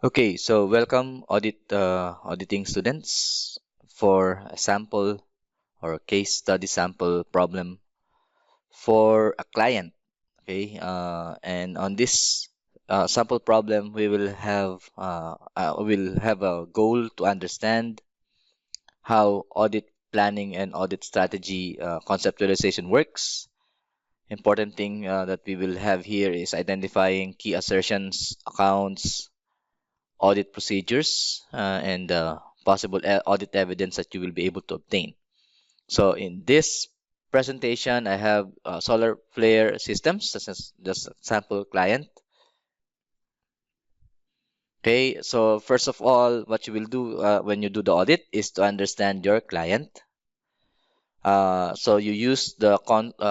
Okay, so welcome auditing students for a sample or a case study sample problem for a client. Okay, and on this sample problem, we will have a goal to understand how audit planning and audit strategy conceptualization works. Important thing that we will have here is identifying key assertions, accounts, audit procedures, and possible audit evidence that you will be able to obtain. So in this presentation, I have solar flare systems. This is just a sample client. Okay, so first of all, what you will do when you do the audit is to understand your client. So you use the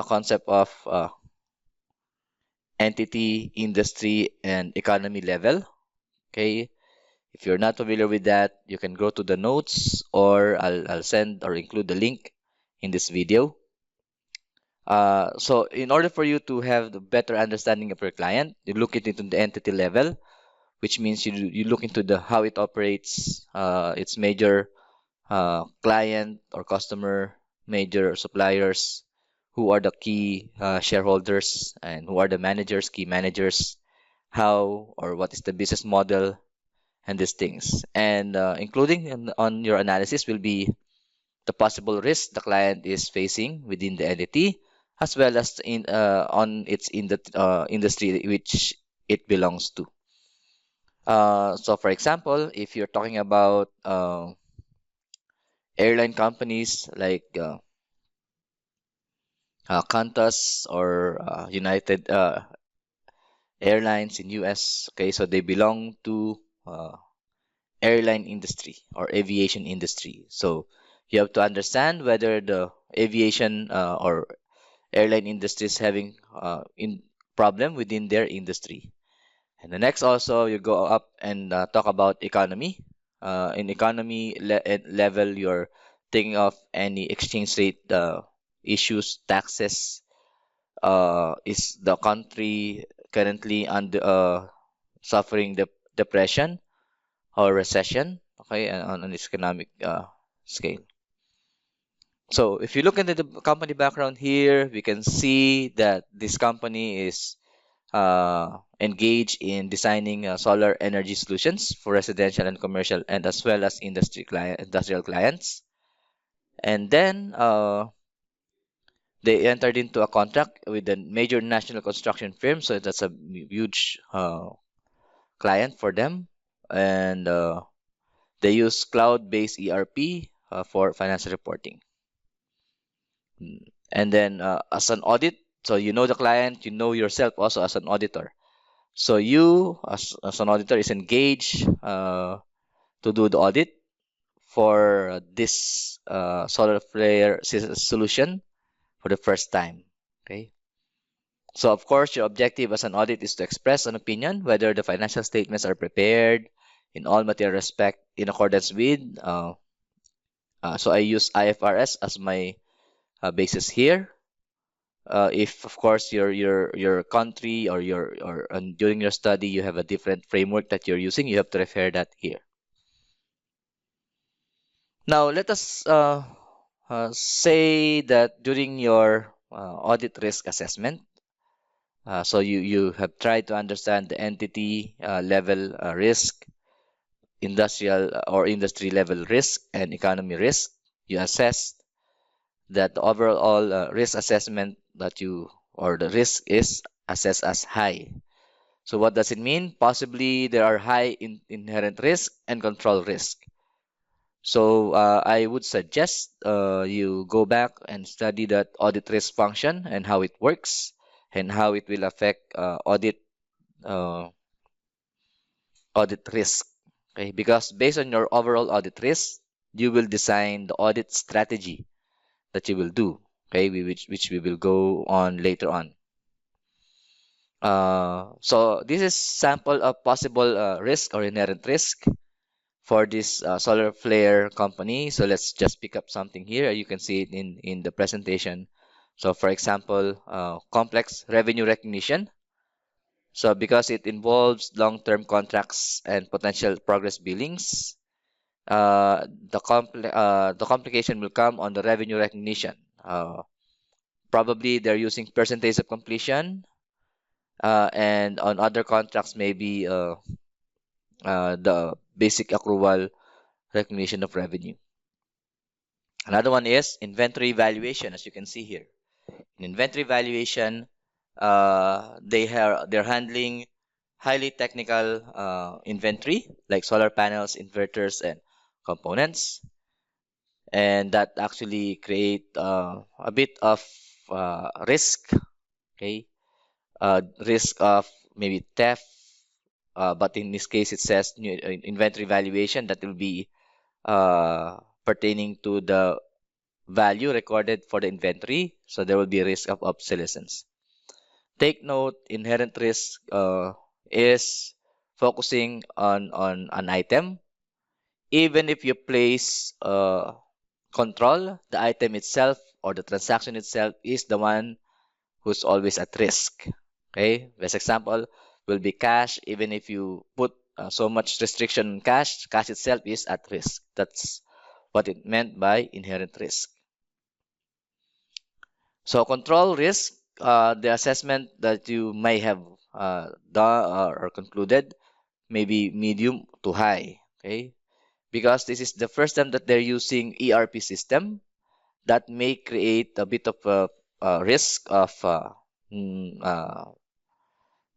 concept of entity, industry, and economy level. Okay, if you're not familiar with that, you can go to the notes, or I'll send or include the link in this video. So in order for you to have the better understanding of your client, you look into the entity level, which means you look into the how it operates, its major client or customer, major suppliers, who are the key shareholders, and who are the managers, key managers, how or what is the business model, and these things. And including on your analysis will be the possible risk the client is facing within the entity, as well as on its in the industry which it belongs to. So, for example, if you're talking about airline companies like Qantas or United Airlines in US, okay, so they belong to airline industry or aviation industry. So you have to understand whether the aviation or airline industry is having in problem within their industry. And the next also you go up and talk about economy. In economy level, you're thinking of any exchange rate issues, taxes. Is the country currently under suffering the depression or recession? Okay, on this economic scale. So if you look into the company background here, we can see that this company is engaged in designing solar energy solutions for residential and commercial, and as well as industrial clients. And then they entered into a contract with a major national construction firm, so that's a huge client for them. And they use cloud-based ERP for financial reporting. And then as an audit, so you know the client, you know yourself also as an auditor. So you, as an auditor, is engaged to do the audit for this solar flare solution for the first time. Okay. So of course, your objective as an audit is to express an opinion whether the financial statements are prepared in all material respect in accordance with. So I use IFRS as my basis here. If of course your country or your or during your study you have a different framework that you're using, you have to refer that here. Now let us say that during your audit risk assessment, so you have tried to understand the entity level risk, industrial or industry level risk, and economy risk. You assess that the overall risk assessment that you or the risk is assessed as high. So what does it mean? Possibly there are high inherent risk and control risk. So I would suggest you go back and study that audit risk function and how it works and how it will affect uh, audit risk. Okay, because based on your overall audit risk, you will design the audit strategy that you will do. Okay, which we will go on later on. So this is sample of possible risk or inherent risk for this solar flare company. So let's just pick up something here. You can see it in the presentation. So for example, complex revenue recognition. So because it involves long-term contracts and potential progress billings, the complication will come on the revenue recognition. Probably they're using percentage of completion, and on other contracts maybe the basic accrual recognition of revenue. Another one is inventory valuation, as you can see here. In inventory valuation, they're handling highly technical inventory like solar panels, inverters, and components, and that actually create a bit of risk. Okay, risk of maybe theft, but in this case it says inventory valuation that will be pertaining to the value recorded for the inventory, so there will be a risk of obsolescence. Take note, inherent risk is focusing on an item. Even if you place control, the item itself or the transaction itself is the one who's always at risk. Okay, best example will be cash. Even if you put so much restriction on cash, cash itself is at risk. That's what it meant by inherent risk. So control risk, the assessment that you may have done or concluded may be medium to high. Okay, because this is the first time that they're using ERP system, that may create a bit of a risk of mm,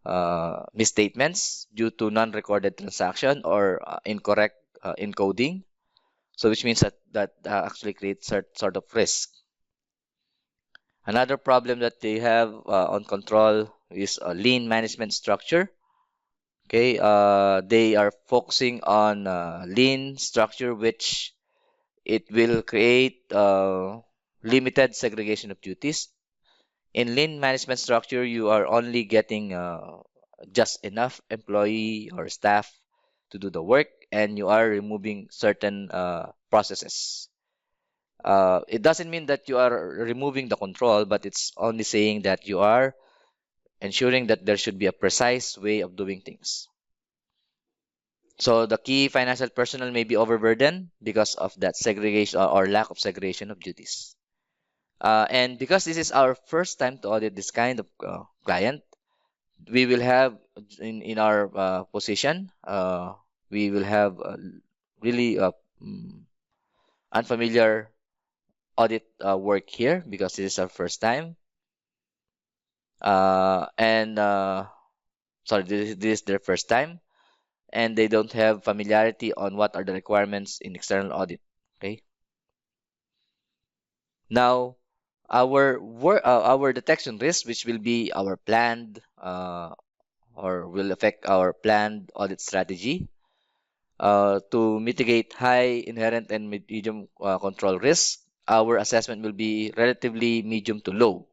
uh, misstatements due to non-recorded transaction or incorrect encoding. So which means that actually creates sort of risk. Another problem that they have on control is a lean management structure. Okay, they are focusing on lean structure, which it will create limited segregation of duties. In lean management structure, you are only getting just enough employee or staff to do the work, and you are removing certain processes. It doesn't mean that you are removing the control, but it's only saying that you are ensuring that there should be a precise way of doing things. So the key financial personnel may be overburdened because of that segregation or lack of segregation of duties. And because this is our first time to audit this kind of client, we will have in our position, we will have really unfamiliar audit work here because this is our first time. And sorry, this is their first time, and they don't have familiarity on what are the requirements in external audit. Okay. Now, our detection risk, which will be our planned or will affect our planned audit strategy to mitigate high inherent and medium control risk. Our assessment will be relatively medium to low.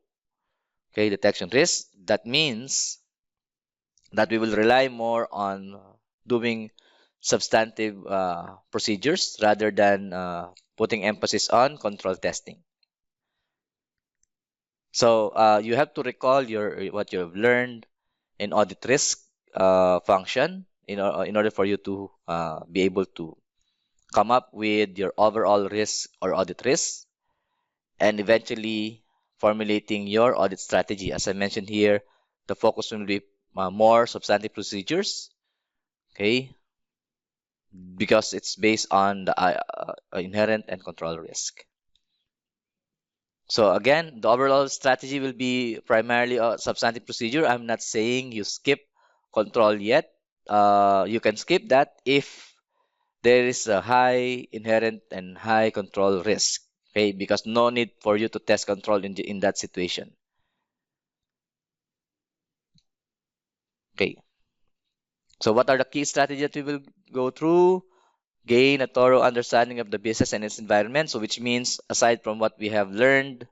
Okay, detection risk. That means that we will rely more on doing substantive procedures rather than putting emphasis on control testing. So you have to recall what you have learned in audit risk function in order for you to be able to come up with your overall risk or audit risk, and eventually formulating your audit strategy. As I mentioned here, the focus will be more substantive procedures, okay, because it's based on the inherent and control risk. So again, the overall strategy will be primarily a substantive procedure. I'm not saying you skip control yet. You can skip that if there is a high inherent and high control risk. Okay, because no need for you to test control in that situation. Okay, so what are the key strategies that we will go through? Gain a thorough understanding of the business and its environment. So which means aside from what we have learned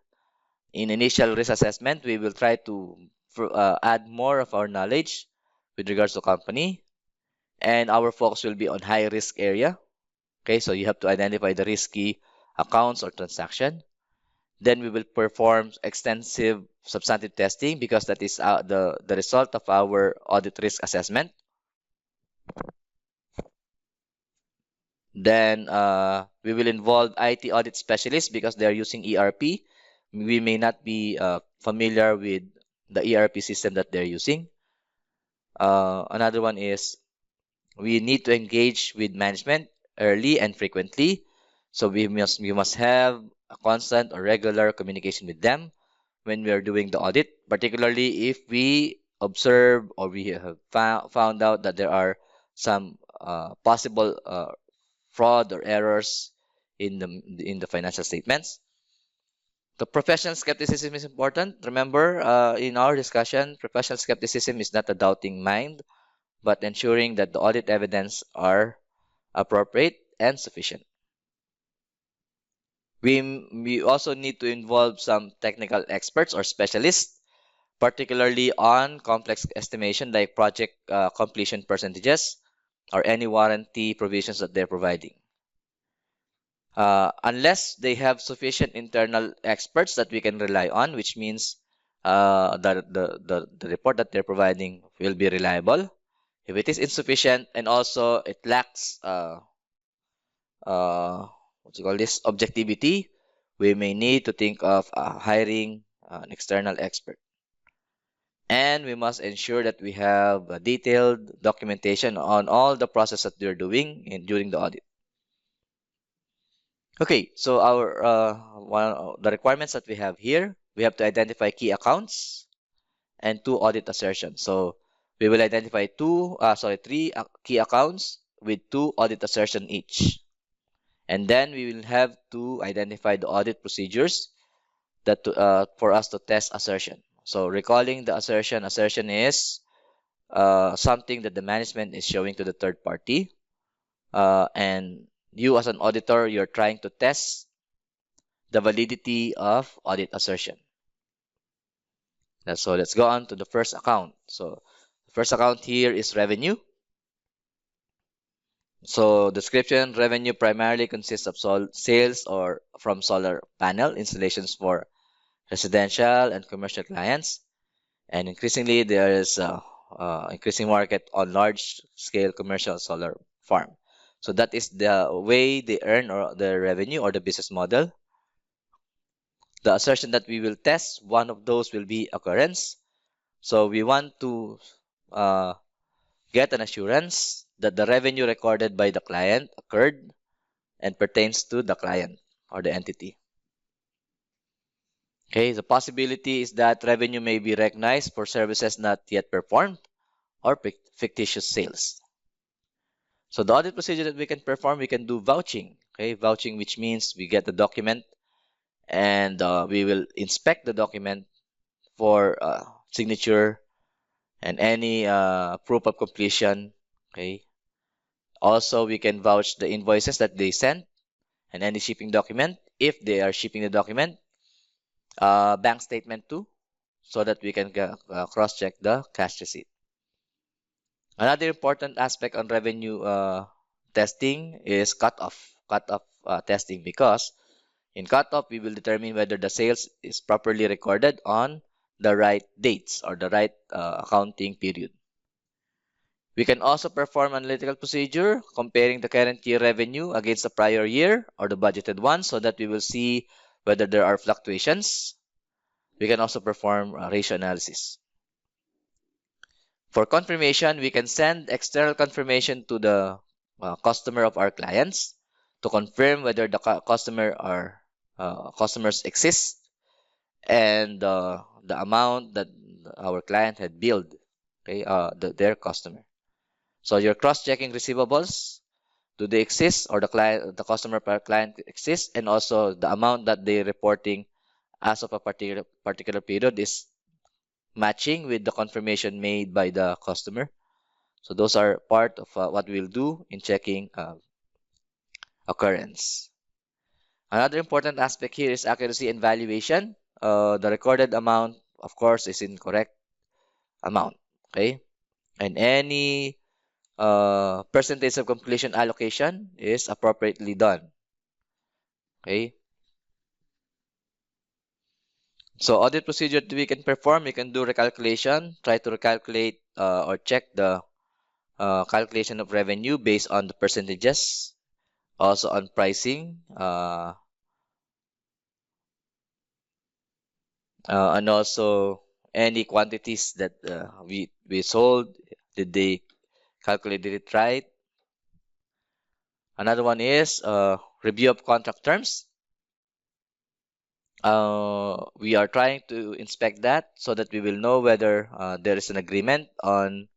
in initial risk assessment, we will try to add more of our knowledge with regards to company, and our focus will be on high risk area. Okay, so you have to identify the risky accounts or transaction. Then we will perform extensive substantive testing because that is the result of our audit risk assessment. Then we will involve IT audit specialists because they are using ERP. We may not be familiar with the ERP system that they're using. Another one is we need to engage with management early and frequently. So we must have a constant or regular communication with them when we are doing the audit, particularly if we observe or we have found out that there are some possible fraud or errors in the financial statements. The professional skepticism is important. Remember, in our discussion, professional skepticism is not a doubting mind, but ensuring that the audit evidence are appropriate and sufficient. We also need to involve some technical experts or specialists, particularly on complex estimation like project completion percentages or any warranty provisions that they're providing. Unless they have sufficient internal experts that we can rely on, which means the report that they're providing will be reliable. If it is insufficient and also it lacks what you call this objectivity, we may need to think of hiring an external expert. And we must ensure that we have a detailed documentation on all the process that they're doing during the audit. Okay, so the requirements that we have here, we have to identify key accounts and two audit assertions. So we will identify three key accounts with two audit assertion each. And then we will have to identify the audit procedures that for us to test assertion. So recalling the assertion is something that the management is showing to the third party. And you as an auditor, you're trying to test the validity of audit assertion. So let's go on to the first account. So the first account here is revenue. So description, revenue primarily consists of sales or from solar panel installations for residential and commercial clients. And increasingly, there is a increasing market on large scale commercial solar farm. So that is the way they earn or the revenue or the business model. The assertion that we will test, one of those will be occurrence. So we want to uh, get an assurance that the revenue recorded by the client occurred and pertains to the client or the entity. Okay, the possibility is that revenue may be recognized for services not yet performed or fictitious sales. So the audit procedure that we can perform, we can do vouching. Okay, vouching, which means we get the document and we will inspect the document for signature and any proof of completion. Okay. Also, we can vouch the invoices that they sent and any shipping document if they are shipping the document. Bank statement too, so that we can cross-check the cash receipt. Another important aspect on revenue testing is cutoff testing, because in cutoff we will determine whether the sales is properly recorded on the right dates or the right accounting period. We can also perform analytical procedure comparing the current year revenue against the prior year or the budgeted one so that we will see whether there are fluctuations. We can also perform ratio analysis. For confirmation, we can send external confirmation to the customer of our clients to confirm whether the customers exist and the amount that our client had billed, okay, their customer. So you're cross-checking receivables. Do they exist, or the customer per client exists, and also the amount that they're reporting as of a particular period is matching with the confirmation made by the customer. So those are part of what we'll do in checking occurrence. Another important aspect here is accuracy and valuation. The recorded amount, of course, is in correct amount. Okay, and any percentage of completion allocation is appropriately done. Okay. So audit procedure that we can perform, we can do recalculation, try to recalculate or check the calculation of revenue based on the percentages, also on pricing, and also any quantities that we sold. Did they calculate it right? Another one is review of contract terms. We are trying to inspect that so that we will know whether there is an agreement on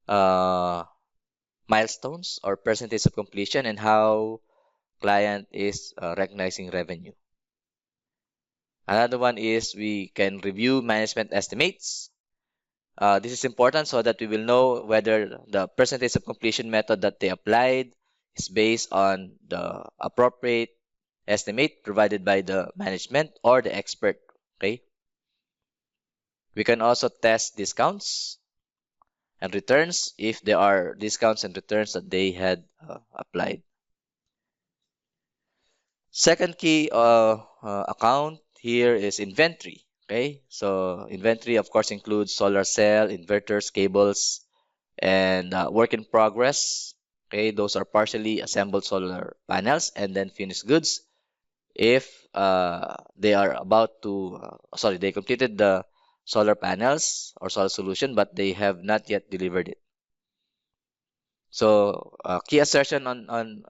uh, milestones or percentage of completion and how client is recognizing revenue. Another one is we can review management estimates. This is important so that we will know whether the percentage of completion method that they applied is based on the appropriate estimate provided by the management or the expert. Okay. We can also test discounts and returns if there are discounts and returns that they had applied. Second key account here is inventory. Okay, so inventory of course includes solar cell, inverters, cables, and work in progress. Okay, those are partially assembled solar panels and then finished goods. If they are about to, sorry, they completed the solar panels or solar solution, but they have not yet delivered it. So key assertion on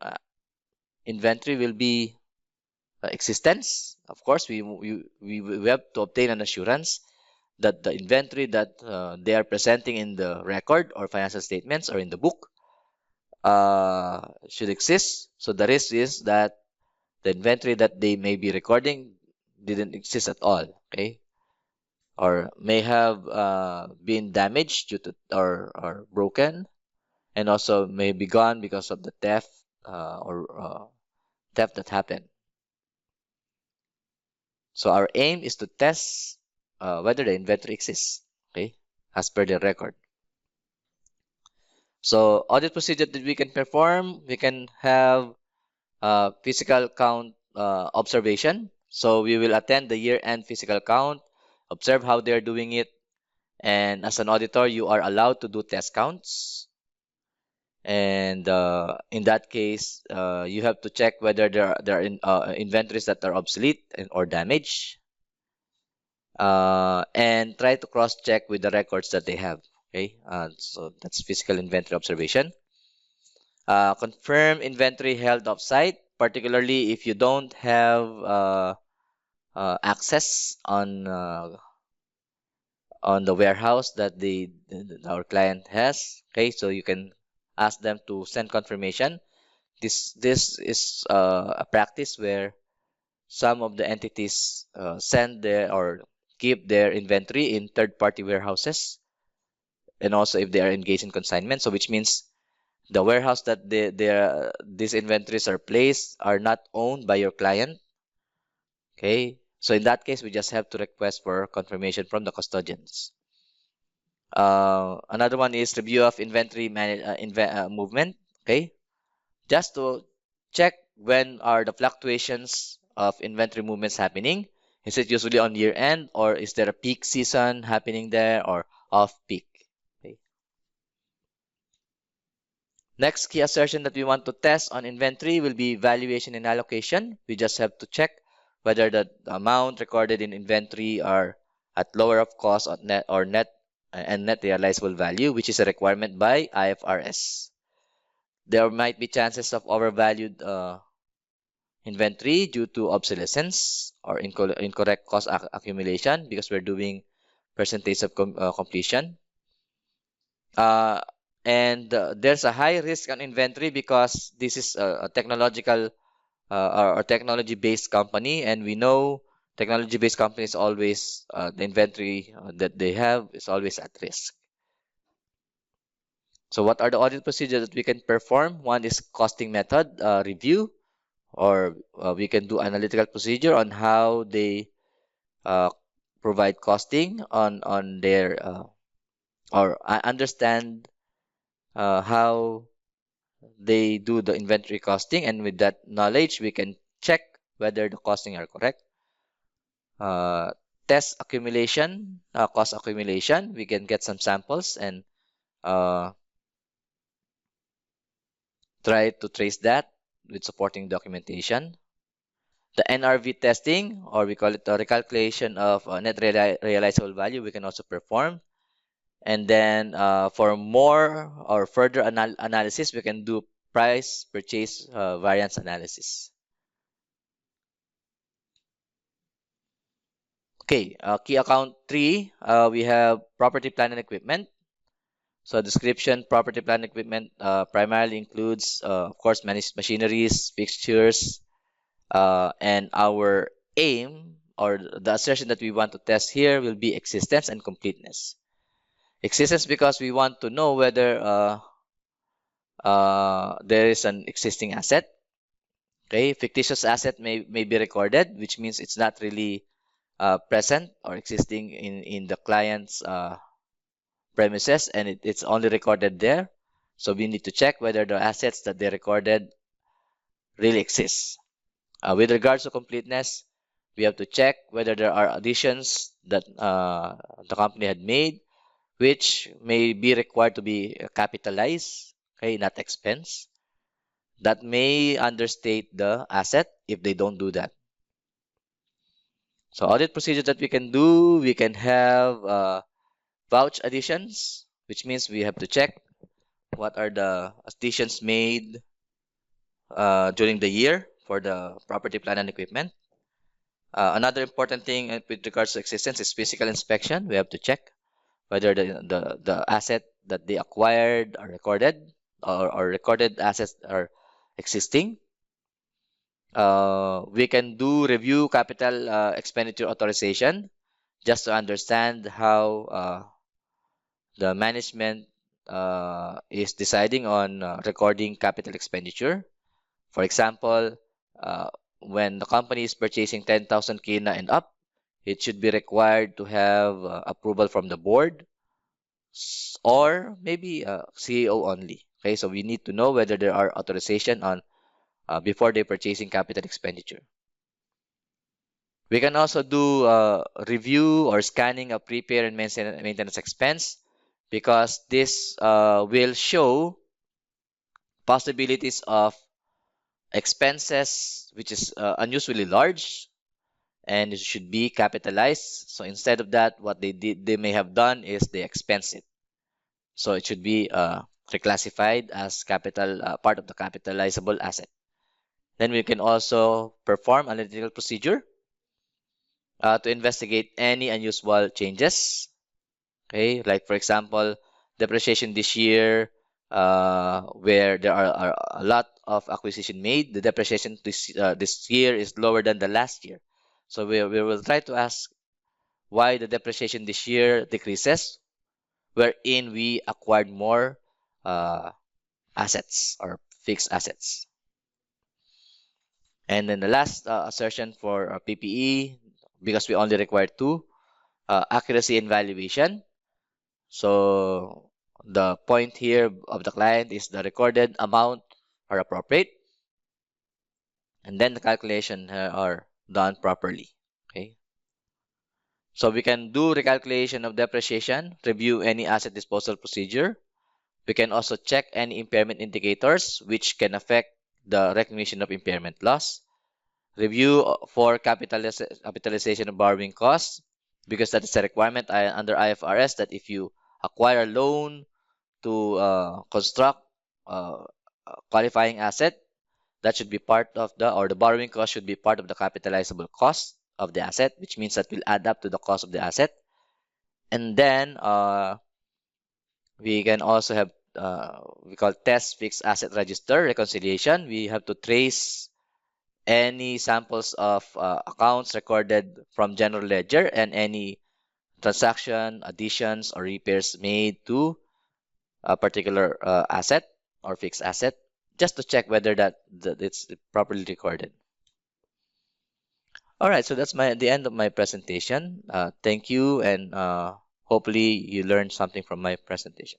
inventory will be existence. Of course, we have to obtain an assurance that the inventory that they are presenting in the record or financial statements or in the book should exist. So the risk is that the inventory that they may be recording didn't exist at all, okay? Or may have been damaged due to or broken, and also may be gone because of the theft or theft that happened. So our aim is to test whether the inventory exists, okay, as per the record. So audit procedure that we can perform, we can have physical count observation. So we will attend the year-end physical count, observe how they're doing it, and as an auditor, you are allowed to do test counts. And in that case, you have to check whether there are inventories that are obsolete or damaged, and try to cross-check with the records that they have. Okay, so that's physical inventory observation. Confirm inventory held off-site, particularly if you don't have access on the warehouse that our client has. Okay, so you can ask them to send confirmation. This is a practice where some of the entities send their or keep their inventory in third-party warehouses, and also if they are engaged in consignment. So which means the warehouse that these inventories are placed are not owned by your client. Okay, so in that case, we just have to request for confirmation from the custodians. Another one is review of inventory movement. Okay, just to check when are the fluctuations of inventory movements happening. Is it usually on year end, or is there a peak season happening there, or off peak? Okay. Next key assertion that we want to test on inventory will be valuation and allocation. We just have to check whether the amount recorded in inventory are at lower of cost or net and net realizable value, which is a requirement by IFRS. There might be chances of overvalued inventory due to obsolescence or incorrect cost accumulation because we're doing percentage of completion. Uh, and there's a high risk on inventory because this is a technological or technology-based company, and we know technology-based companies always the inventory that they have is always at risk. So what are the audit procedures that we can perform? One is costing method review, or we can do analytical procedure on how they uh, provide costing on their or understand how they do the inventory costing, and with that knowledge we can check whether the costing are correct. test accumulation, cost accumulation. We can get some samples and uh, try to trace that with supporting documentation. The NRV testing, or we call it the recalculation of net realizable value, we can also perform. And then for more or further analysis, we can do price purchase variance analysis. Okay, key account 3, we have property, plant, and equipment. So description, property, plant, and equipment primarily includes, of course, machineries, fixtures, and our aim or the assertion that we want to test here will be existence and completeness. Existence because we want to know whether there is an existing asset. Okay, fictitious asset may be recorded, which means it's not really present or existing in the client's premises, and it's only recorded there. So we need to check whether the assets that they recorded really exist. With regards to completeness, we have to check whether there are additions that the company had made, which may be required to be capitalized, okay, not expense. That may understate the asset if they don't do that. So audit procedures that we can do, we can have vouch additions, which means we have to check what are the additions made during the year for the property, plant, and equipment. Another important thing with regards to existence is physical inspection. We have to check whether the asset that they acquired are recorded or recorded assets are existing. We can do review capital expenditure authorization just to understand how the management is deciding on recording capital expenditure. For example, when the company is purchasing 10,000 kina and up, it should be required to have approval from the board or maybe CEO only. Okay, so we need to know whether there are authorization on before they're purchasing capital expenditure. We can also do review or scanning of repair and maintenance expense because this will show possibilities of expenses which is unusually large and it should be capitalized. So instead of that, what they may have done is they expense it. So it should be reclassified as capital part of the capitalizable asset. Then we can also perform analytical procedure to investigate any unusual changes. Okay, like for example, depreciation this year, where there are a lot of acquisition made, the depreciation this year is lower than the last year. So we will try to ask why the depreciation this year decreases, wherein we acquired more uh, assets or fixed assets. And then the last assertion for PPE, because we only require two, accuracy and valuation. So the point here of the client is the recorded amount are appropriate, and then the calculation are done properly. Okay. So we can do recalculation of depreciation, review any asset disposal procedure. We can also check any impairment indicators which can affect the recognition of impairment loss. Review for capitalization of borrowing costs because that is a requirement under IFRS that if you acquire a loan to construct a qualifying asset, that should be part of the borrowing cost should be part of the capitalizable cost of the asset, which means that will add up to the cost of the asset. And then we can also have we call test fixed asset register reconciliation. We have to trace any samples of accounts recorded from general ledger and any transaction, additions, or repairs made to a particular asset or fixed asset, just to check whether that it's properly recorded. All right, so that's the end of my presentation. Thank you, and hopefully you learned something from my presentation.